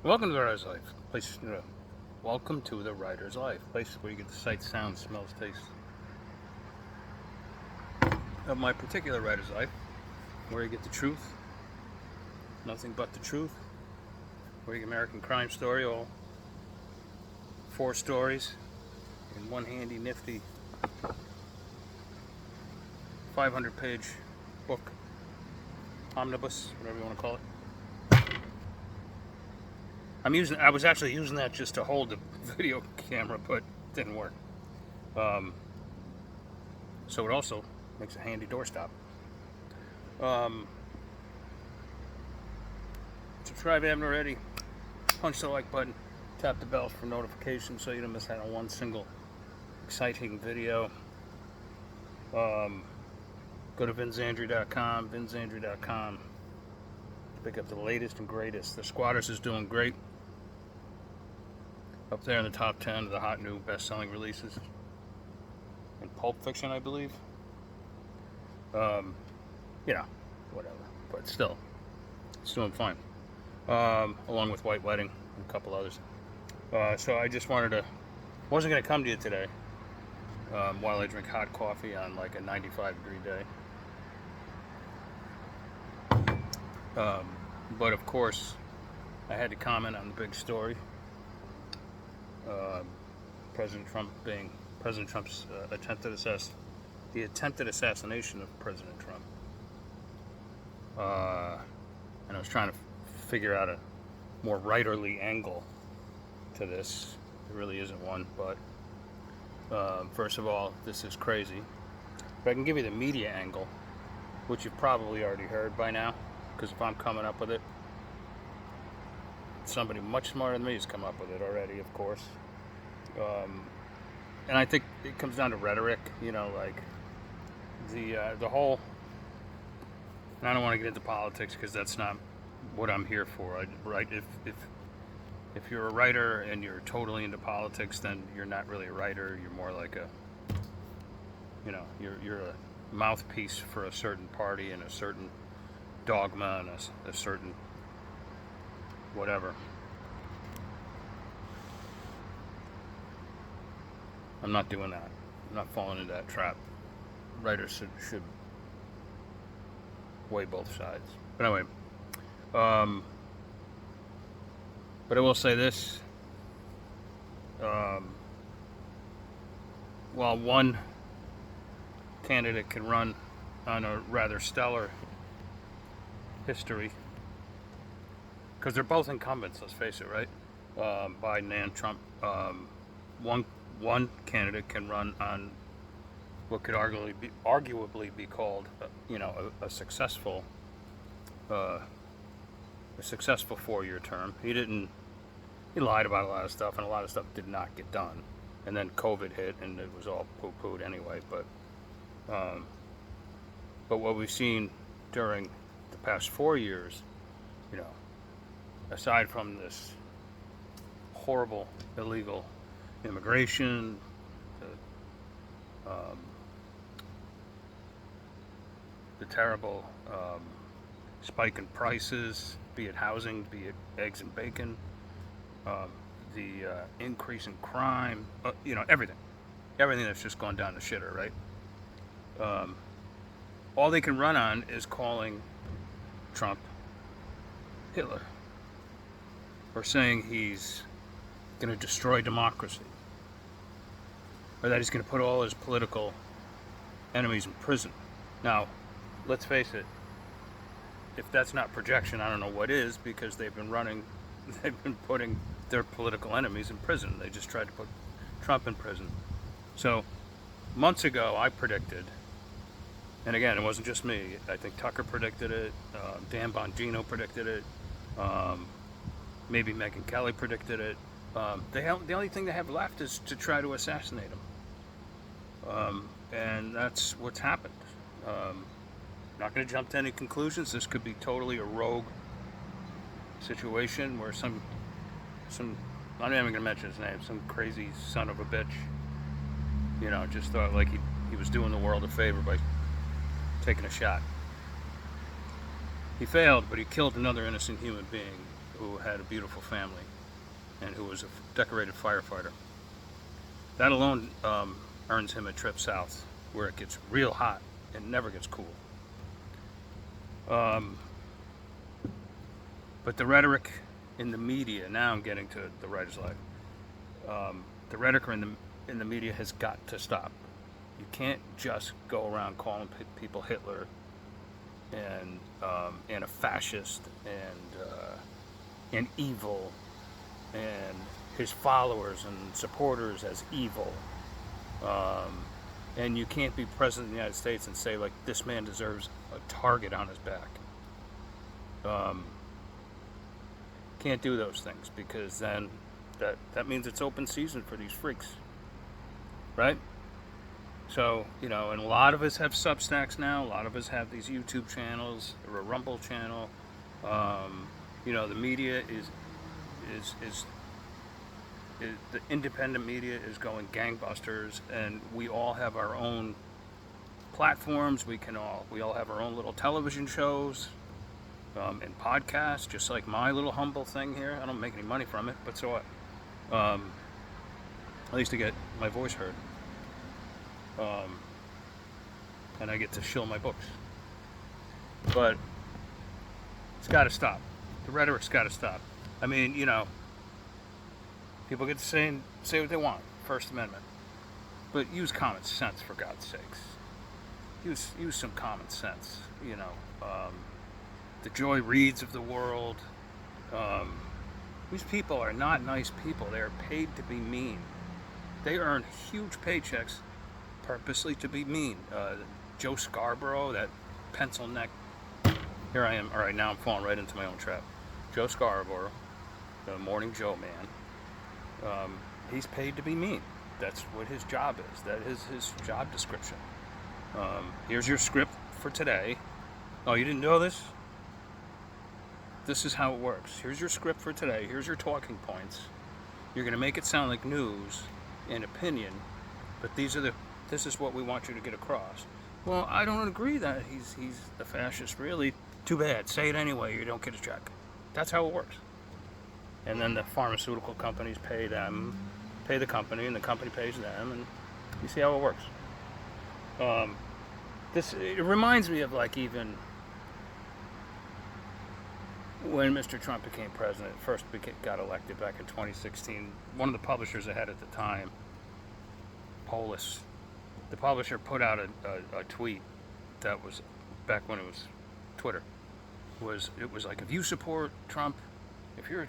Welcome to the Writer's Life. Welcome to the Writer's Life, place where you get the sights, sounds, smells, tastes of my particular writer's life, where you get the truth, nothing but the truth, where you get American crime story, all 4 stories in one handy, nifty 500-page book, omnibus, whatever you want to call it. I was actually using that just to hold the video camera, but it didn't work. So it also makes a handy doorstop. Subscribe if you haven't already. Punch the like button. Tap the bell for notifications so you don't miss out on one single exciting video. Go to vinzandri.com. Pick up the latest and greatest. The Squatters is doing great. Up there in the top 10 of the hot new best-selling releases in Pulp Fiction, I believe. Whatever, but still, it's doing fine. Along with White Wedding and a couple others. So I just wasn't going to come to you today while I drink hot coffee on like a 95-degree day. But of course, I had to comment on the big story. President Trump's attempted assassination of President Trump. And I was trying to figure out a more writerly angle to this. There really isn't one, but first of all, this is crazy. But I can give you the media angle, which you've probably already heard by now, because if I'm coming up with it, somebody much smarter than me has come up with it already, of course. And I think it comes down to rhetoric, like the whole. And I don't want to get into politics because that's not what I'm here for. Right? If you're a writer and you're totally into politics, then you're not really a writer. You're more like you're a mouthpiece for a certain party and a certain dogma and a certain whatever. I'm not doing that. I'm not falling into that trap. Writers should weigh both sides. But anyway, but I will say this. While one candidate can run on a rather stellar history, because they're both incumbents, let's face it, right? Biden and Trump. One candidate can run on what could arguably be called, a successful 4-year term. He lied about a lot of stuff, and a lot of stuff did not get done. And then COVID hit, and it was all poo-pooed anyway. But what we've seen during the past 4 years, aside from this horrible illegal immigration, the terrible spike in prices, be it housing, be it eggs and bacon, the increase in crime, everything that's just gone down the shitter, right? All they can run on is calling Trump Hitler, or saying he's going to destroy democracy, or that he's going to put all his political enemies in prison. Now, let's face it, if that's not projection, I don't know what is, because they've been putting their political enemies in prison. They just tried to put Trump in prison. So, months ago, I predicted, and again, it wasn't just me, I think Tucker predicted it, Dan Bongino predicted it, maybe Megyn Kelly predicted it. The only thing they have left is to try to assassinate him. And that's what's happened. Not going to jump to any conclusions. This could be totally a rogue situation where some I'm not even going to mention his name, some crazy son of a bitch, just thought like he was doing the world a favor by taking a shot. He failed, but he killed another innocent human being who had a beautiful family and who was a decorated firefighter. That alone earns him a trip south, where it gets real hot and never gets cool. But the rhetoric in the media, now I'm getting to the writer's life. The rhetoric in the media has got to stop. You can't just go around calling people Hitler and a fascist and evil, and his followers and supporters as evil. And you can't be president of the United States and say, like, this man deserves a target on his back. Can't do those things, because then that means it's open season for these freaks, right? So, and a lot of us have Substacks now. A lot of us have these YouTube channels, or a Rumble channel. The media is the independent media is going gangbusters, and we all have our own platforms. We all have our own little television shows and podcasts, just like my little humble thing here. I don't make any money from it, but so what? At least to get my voice heard. And I get to shill my books. But it's got to stop. The rhetoric's got to stop. I mean, people get to say what they want. First Amendment. But use common sense, for God's sakes. Use some common sense. The Joy Reids of the world. These people are not nice people. They are paid to be mean. They earn huge paychecks purposely to be mean. Joe Scarborough, that pencil neck. Here I am. All right, now I'm falling right into my own trap. Joe Scarborough, the Morning Joe man. He's paid to be mean. That's what his job is. That is his job description. Here's your script for today. Oh, you didn't know this? This is how it works. Here's your script for today. Here's your talking points. You're going to make it sound like news and opinion, but this is what we want you to get across. Well, I don't agree that he's the fascist, really. Too bad. Say it anyway. You don't get a check. That's how it works. And then the pharmaceutical companies pay the company, and the company pays them, and you see how it works. It reminds me of, like, even when Mr. Trump became president, got elected back in 2016. One of the publishers I had at the time, POTUS, the publisher put out a tweet that was back when it was Twitter. It was like, if you support Trump, if you're a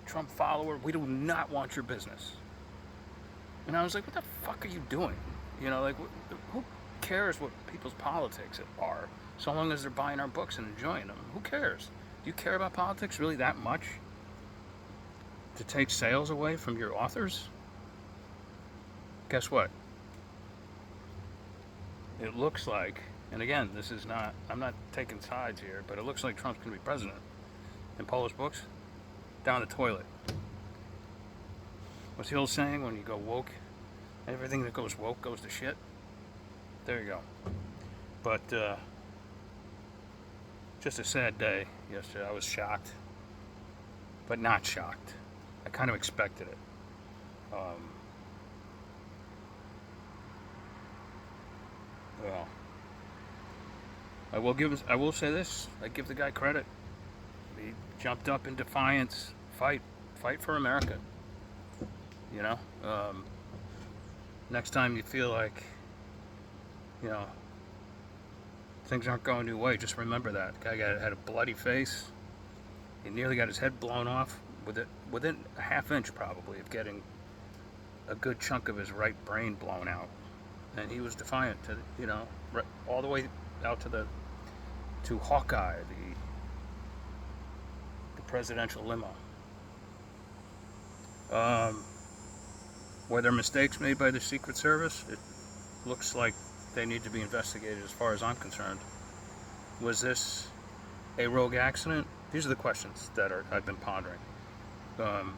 Trump follower, we do not want your business. And I was like, what the fuck are you doing? Who cares what people's politics are, so long as they're buying our books and enjoying them? Who cares? Do you care about politics really that much? To take sales away from your authors? Guess what? It looks like, and again, I'm not taking sides here, but it looks like Trump's going to be president. And Polish books, down the toilet. What's the old saying, when you go woke? Everything that goes woke goes to shit. There you go. But, just a sad day yesterday. I was shocked, but not shocked. I kind of expected it. Well, I will say this. I give the guy credit. He jumped up in defiance. Fight for America. Next time you feel like, things aren't going your way, just remember that. The guy had a bloody face. He nearly got his head blown off within a half inch, probably, of getting a good chunk of his right brain blown out. And he was defiant to, right, all the way out to Hawkeye, the presidential limo. Were there mistakes made by the Secret Service? It looks like they need to be investigated, as far as I'm concerned. Was this a rogue accident? These are the questions that I've been pondering.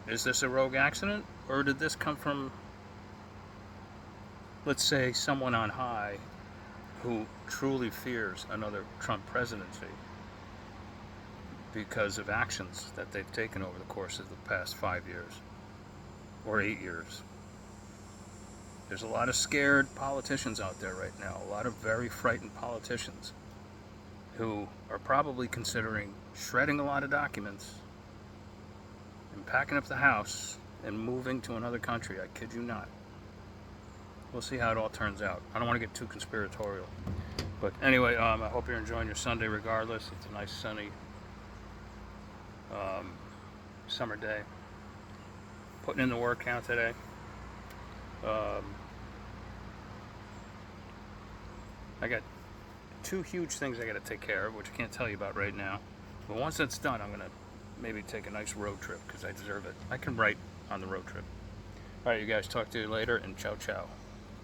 Is this a rogue accident, or did this come from, let's say, someone on high who truly fears another Trump presidency? because of actions that they've taken over the course of the past 5 years or 8 years. There's a lot of scared politicians out there right now, a lot of very frightened politicians who are probably considering shredding a lot of documents and packing up the house and moving to another country. I kid you not. We'll see how it all turns out. I don't want to get too conspiratorial. But anyway, I hope you're enjoying your Sunday regardless. It's a nice sunny summer day. Putting in the work count today. I got 2 huge things I got to take care of, which I can't tell you about right now. But once that's done, I'm going to maybe take a nice road trip because I deserve it. I can write on the road trip. All right, you guys, talk to you later, and ciao, ciao.